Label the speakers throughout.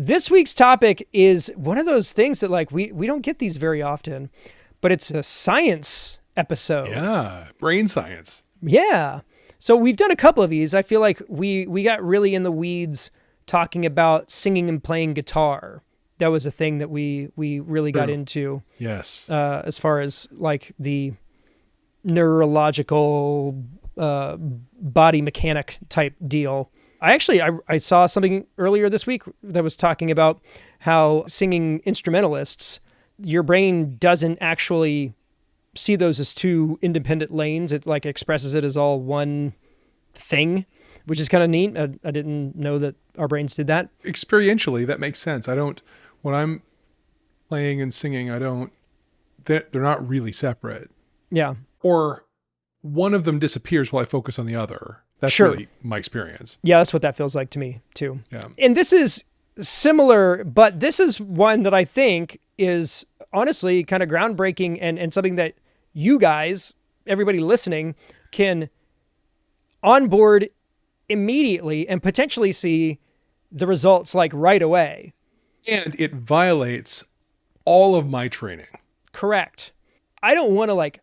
Speaker 1: This week's topic is one of those things that like we don't get these very often, but it's a science episode.
Speaker 2: Yeah, brain science.
Speaker 1: Yeah. So we've done a couple of these. I feel like we got really in the weeds talking about singing and playing guitar. That was a thing that we really got into.
Speaker 2: Yes.
Speaker 1: As far as like the neurological body mechanic type deal. I saw something earlier this week that was talking about how singing instrumentalists, your brain doesn't actually see those as two independent lanes. It like expresses it as all one thing, which is kind of neat. I didn't know that our brains did that.
Speaker 2: Experientially, that makes sense. When I'm playing and singing, they're not really separate.
Speaker 1: Yeah.
Speaker 2: Or one of them disappears while I focus on the other. That's really my experience.
Speaker 1: Yeah, that's what that feels like to me too.
Speaker 2: Yeah.
Speaker 1: And this is similar, but this is one that I think is honestly kind of groundbreaking and something that you guys, everybody listening, can onboard immediately and potentially see the results like right away.
Speaker 2: And it violates all of my training.
Speaker 1: Correct. I don't want to like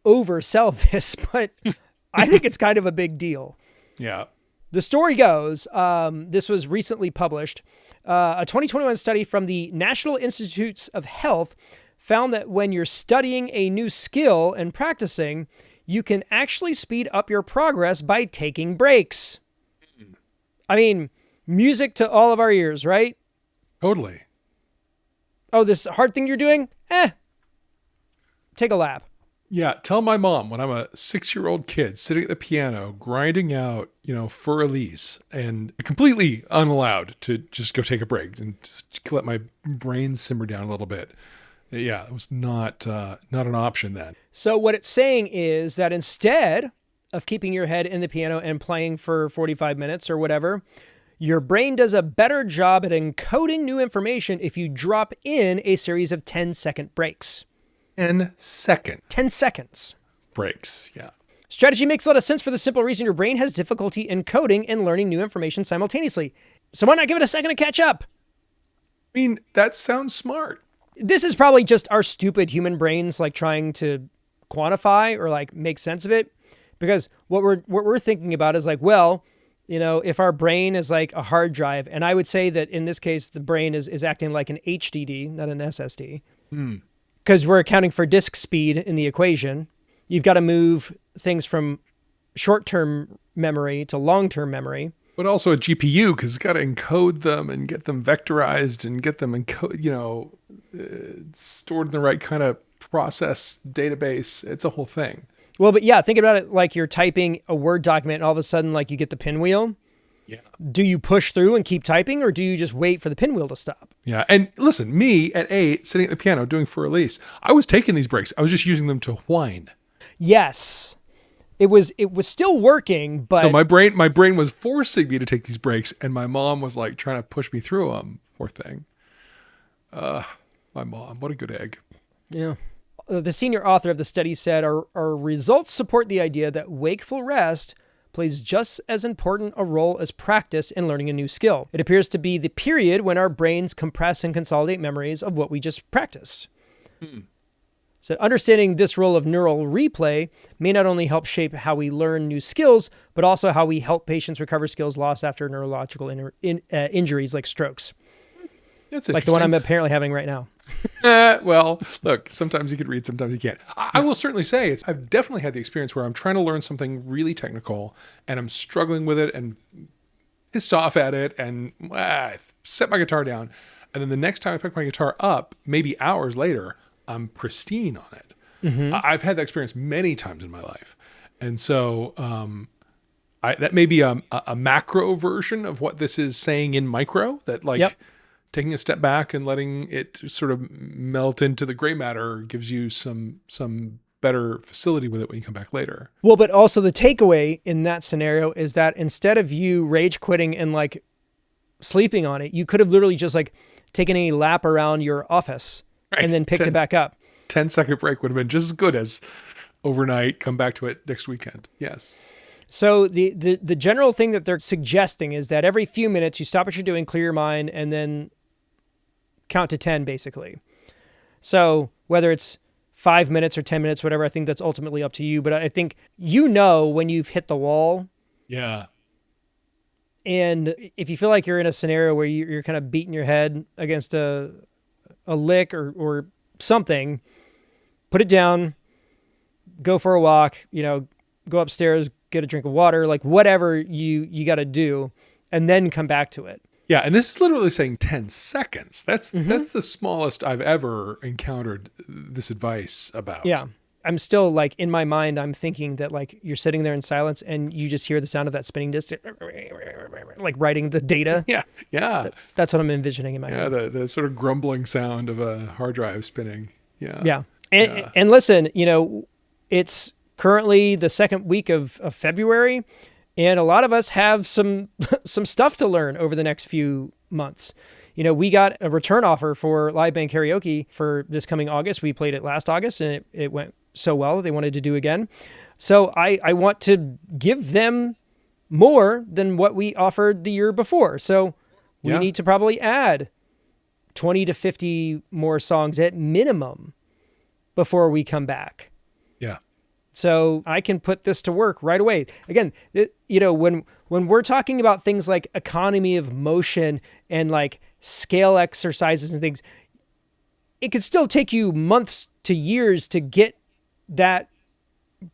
Speaker 1: oversell this, but I think it's kind of a big deal.
Speaker 2: Yeah.
Speaker 1: The story goes, this was recently published. A 2021 study from the National Institutes of Health found that when you're studying a new skill and practicing, you can actually speed up your progress by taking breaks. I mean, music to all of our ears, right?
Speaker 2: Totally.
Speaker 1: Oh, this hard thing you're doing? Take a lap.
Speaker 2: Yeah, tell my mom when I'm a 6-year-old kid sitting at the piano, grinding out, for Elise, and completely unallowed to just go take a break and just let my brain simmer down a little bit. Yeah, it was not an option then.
Speaker 1: So what it's saying is that instead of keeping your head in the piano and playing for 45 minutes or whatever, your brain does a better job at encoding new information if you drop in a series of 10-second breaks.
Speaker 2: 10
Speaker 1: seconds.
Speaker 2: Breaks, yeah.
Speaker 1: Strategy makes a lot of sense for the simple reason your brain has difficulty encoding and learning new information simultaneously. So why not give it a second to catch up?
Speaker 2: I mean, that sounds smart.
Speaker 1: This is probably just our stupid human brains like trying to quantify or like make sense of it. Because what we're thinking about is like, well, if our brain is like a hard drive, and I would say that in this case, the brain is acting like an HDD, not an SSD. Because we're accounting for disk speed in the equation. You've got to move things from short-term memory to long-term memory.
Speaker 2: But also a GPU, because it's got to encode them and get them vectorized and get them stored in the right kind of process database. It's a whole thing.
Speaker 1: Well, but yeah, think about it like you're typing a Word document and all of a sudden like you get the pinwheel.
Speaker 2: Yeah.
Speaker 1: Do you push through and keep typing, or do you just wait for the pinwheel to stop?
Speaker 2: Yeah. And listen, me at 8, sitting at the piano doing For Elise, I was taking these breaks. I was just using them to whine.
Speaker 1: Yes. It was still working, but
Speaker 2: So my brain was forcing me to take these breaks, and my mom was like trying to push me through them. Poor thing. My mom, what a good egg.
Speaker 1: Yeah. The senior author of the study said, our results support the idea that wakeful rest plays just as important a role as practice in learning a new skill. It appears to be the period when our brains compress and consolidate memories of what we just practiced. So understanding this role of neural replay may not only help shape how we learn new skills, but also how we help patients recover skills lost after neurological injuries like strokes.
Speaker 2: That's
Speaker 1: like the one I'm apparently having right now.
Speaker 2: Well, look, sometimes you can read, sometimes you can't. I will certainly say I've definitely had the experience where I'm trying to learn something really technical and I'm struggling with it and pissed off at it and I set my guitar down. And then the next time I pick my guitar up, maybe hours later, I'm pristine on it. Mm-hmm. I've had that experience many times in my life. And so that may be a macro version of what this is saying in micro, that taking a step back and letting it sort of melt into the gray matter gives you some better facility with it when you come back later.
Speaker 1: Well, but also the takeaway in that scenario is that instead of you rage quitting and like sleeping on it, you could have literally just like taken a lap around your office and then picked it back up.
Speaker 2: 10-second break would have been just as good as overnight, come back to it next weekend. Yes.
Speaker 1: So the general thing that they're suggesting is that every few minutes you stop what you're doing, clear your mind, and then count to 10, basically. So whether it's 5 minutes or 10 minutes, whatever, I think that's ultimately up to you. But I think when you've hit the wall.
Speaker 2: Yeah.
Speaker 1: And if you feel like you're in a scenario where you're kind of beating your head against a lick or something, put it down, go for a walk, go upstairs, get a drink of water, like whatever you got to do, and then come back to it.
Speaker 2: Yeah, and this is literally saying 10 seconds. That's the smallest I've ever encountered this advice about.
Speaker 1: Yeah. I'm still like, in my mind, I'm thinking that like you're sitting there in silence and you just hear the sound of that spinning disc, like writing the data.
Speaker 2: Yeah, yeah.
Speaker 1: That's what I'm envisioning in my head.
Speaker 2: Yeah, the sort of grumbling sound of a hard drive spinning. Yeah.
Speaker 1: Yeah. And listen, it's currently the second week of February, and a lot of us have some stuff to learn over the next few months. We got a return offer for live band karaoke for this coming August. We played it last August, and it went so well that they wanted to do again. So I want to give them more than what we offered the year before. So we need to probably add 20 to 50 more songs at minimum before we come back.
Speaker 2: Yeah.
Speaker 1: So I can put this to work right away. Again, when we're talking about things like economy of motion and like scale exercises and things, it could still take you months to years to get that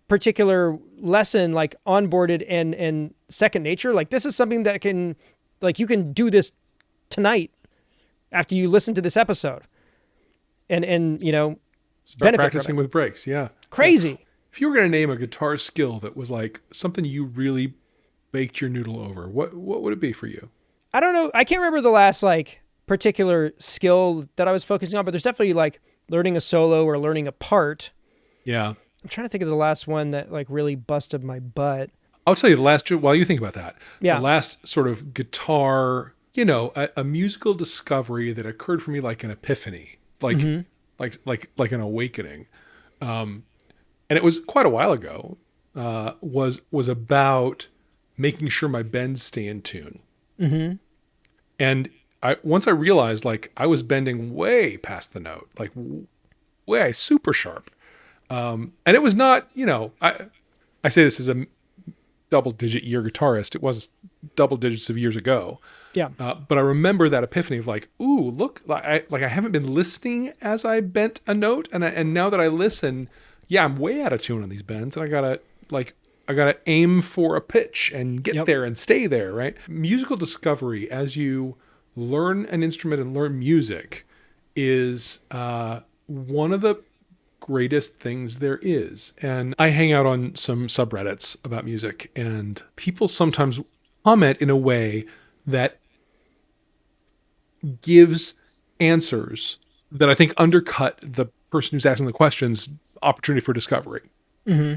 Speaker 1: particular lesson like onboarded and second nature. Like this is something that you can do this tonight after you listen to this episode and
Speaker 2: start practicing with breaks. Yeah.
Speaker 1: Crazy.
Speaker 2: If you were going to name a guitar skill that was like something you really baked your noodle over, what would it be for you?
Speaker 1: I don't know. I can't remember the last like particular skill that I was focusing on, but there's definitely like learning a solo or learning a part.
Speaker 2: Yeah.
Speaker 1: I'm trying to think of the last one that like really busted my butt.
Speaker 2: I'll tell you while you think about that.
Speaker 1: Yeah.
Speaker 2: The last sort of guitar, a musical discovery that occurred for me like an epiphany, like an awakening. And it was quite a while ago, was about making sure my bends stay in tune. Mm-hmm. And once I realized like I was bending way past the note, like way super sharp. And it was not, I say this as a double-digit year guitarist. It was double digits of years ago.
Speaker 1: Yeah.
Speaker 2: But I remember that epiphany of like, ooh, look, I haven't been listening as I bent a note, and now that I listen, yeah, I'm way out of tune on these bends, and I gotta aim for a pitch and get there and stay there, right? Musical discovery as you learn an instrument and learn music is one of the greatest things there is. And I hang out on some subreddits about music, and people sometimes comment in a way that gives answers that I think undercut the person who's asking the questions opportunity for discovery.
Speaker 1: Mm-hmm.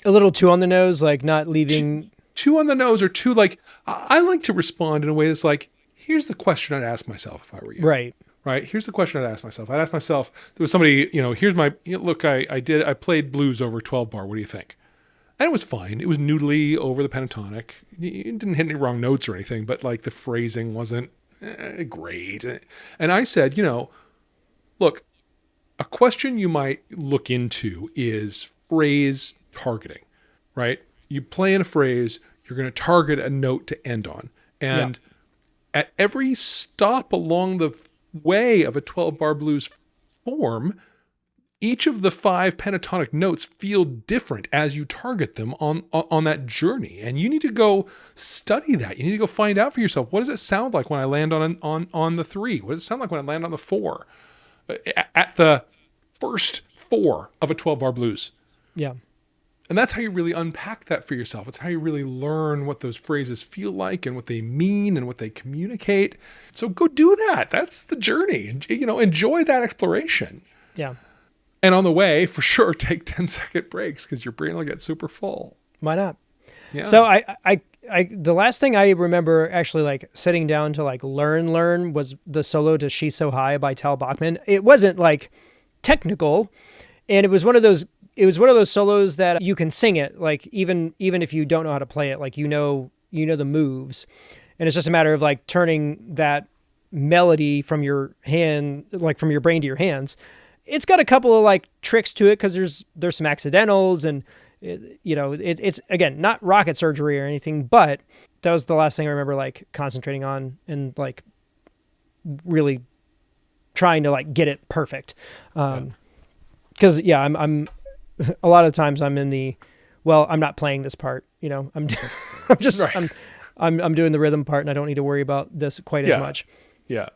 Speaker 1: A little too on the nose, like not leaving...
Speaker 2: Too on the nose, or too like... I like to respond in a way that's like, here's the question I'd ask myself if I were you.
Speaker 1: Right.
Speaker 2: Right. Here's the question I'd ask myself. I'd ask myself, there was somebody, here's my, look, I played blues over 12 bar. What do you think? And it was fine. It was noodly over the pentatonic. It didn't hit any wrong notes or anything, but like the phrasing wasn't great. And I said, look, a question you might look into is phrase targeting, right? You play in a phrase, you're going to target a note to end on. And at every stop along the way of a 12-bar blues form, each of the 5 pentatonic notes feel different as you target them on that journey. And you need to go study that. You need to go find out for yourself. What does it sound like when I land on the 3? What does it sound like when I land on the 4? At the first 4 of a 12-bar blues.
Speaker 1: Yeah.
Speaker 2: And that's how you really unpack that for yourself. It's how you really learn what those phrases feel like and what they mean and what they communicate. So go do that. That's the journey. Enjoy that exploration.
Speaker 1: Yeah.
Speaker 2: And on the way, for sure, take 10-second breaks because your brain will get super full.
Speaker 1: Why not?
Speaker 2: Yeah.
Speaker 1: So I the last thing I remember actually like sitting down to like learn was the solo to She's So High by Tal Bachman. It wasn't like technical, and it was one of those it was one of those solos that you can sing it, like even if you don't know how to play it, like you know the moves, and it's just a matter of like turning that melody from your hand, like from your brain to your hands. It's got a couple of like tricks to it because there's some accidentals, and it's again not rocket surgery or anything, but that was the last thing I remember like concentrating on and like really trying to like get it perfect. Because I'm a lot of times I'm in the, well, I'm not playing this part, I'm just right. I'm doing the rhythm part, and I don't need to worry about this quite as much.
Speaker 2: Yeah.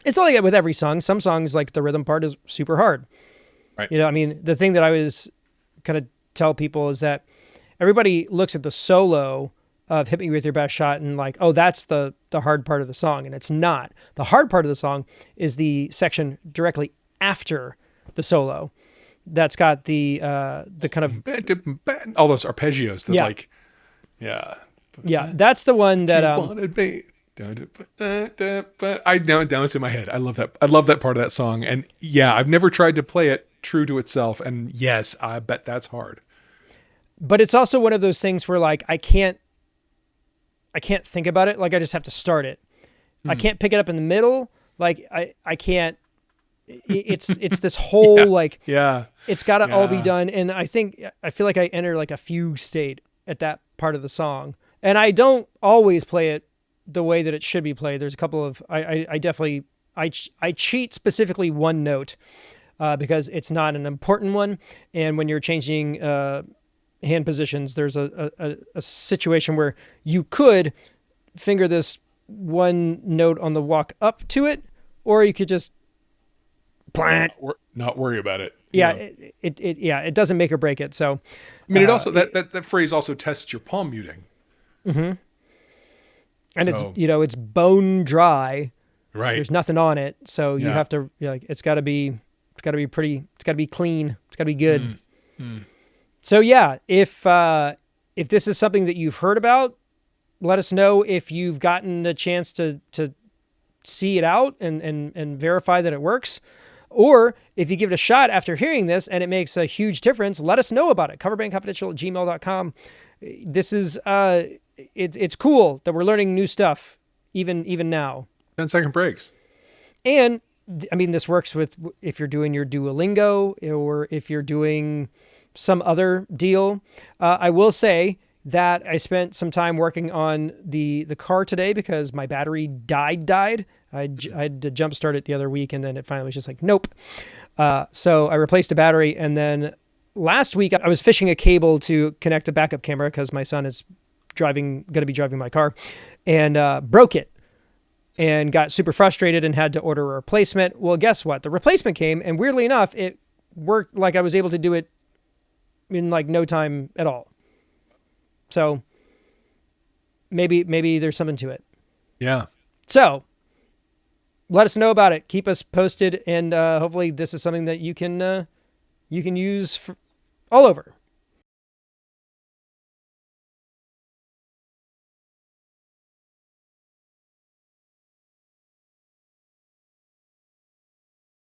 Speaker 1: It's not like that with every song. Some songs, like the rhythm part, is super hard.
Speaker 2: Right.
Speaker 1: The thing that I was kind of tell people is that everybody looks at the solo of Hit Me With Your Best Shot and like, oh, that's the hard part of the song. And it's not. The hard part of the song is the section directly after the solo. That's got the kind of
Speaker 2: all those arpeggios that like, yeah.
Speaker 1: Yeah, that's the one that
Speaker 2: wanted me. But I know it's in my head. I love that. I love that part of that song. And yeah, I've never tried to play it true to itself. And yes, I bet that's hard.
Speaker 1: But it's also one of those things where like I can't think about it. Like I just have to start it. I can't pick it up in the middle. Like I can't. It's this whole it's got to all be done. And I feel like I enter like a fugue state at that part of the song. And I don't always play it the way that it should be played. There's a couple of, I definitely cheat specifically one note because it's not an important one. And when you're changing hand positions, there's a situation where you could finger this one note on the walk up to it, or you could just plant.
Speaker 2: Not worry about it.
Speaker 1: Yeah, it doesn't make or break it. So,
Speaker 2: I mean, it also that phrase also tests your palm muting.
Speaker 1: Mm-hmm. And it's bone dry.
Speaker 2: Right.
Speaker 1: There's nothing on it, so you have to it's got to be pretty. It's got to be clean. It's got to be good. So yeah, if this is something that you've heard about, let us know if you've gotten the chance to see it out and verify that it works. Or if you give it a shot after hearing this and it makes a huge difference, let us know about it. coverbandconfidential@gmail.com. This is it's cool that we're learning new stuff even now.
Speaker 2: 10-second breaks.
Speaker 1: And I mean, this works with if you're doing your Duolingo or if you're doing some other deal. I will say that I spent some time working on the car today because my battery died. I had to jump start it the other week, and then it finally was just like, nope. So I replaced a battery, and then last week I was fishing a cable to connect a backup camera because my son is going to be driving my car, and broke it and got super frustrated and had to order a replacement. Well, guess what? The replacement came, and weirdly enough, it worked. Like I was able to do it in like no time at all. So maybe there's something to it.
Speaker 2: Yeah.
Speaker 1: So let us know about it. Keep us posted, and hopefully this is something that you can use all over.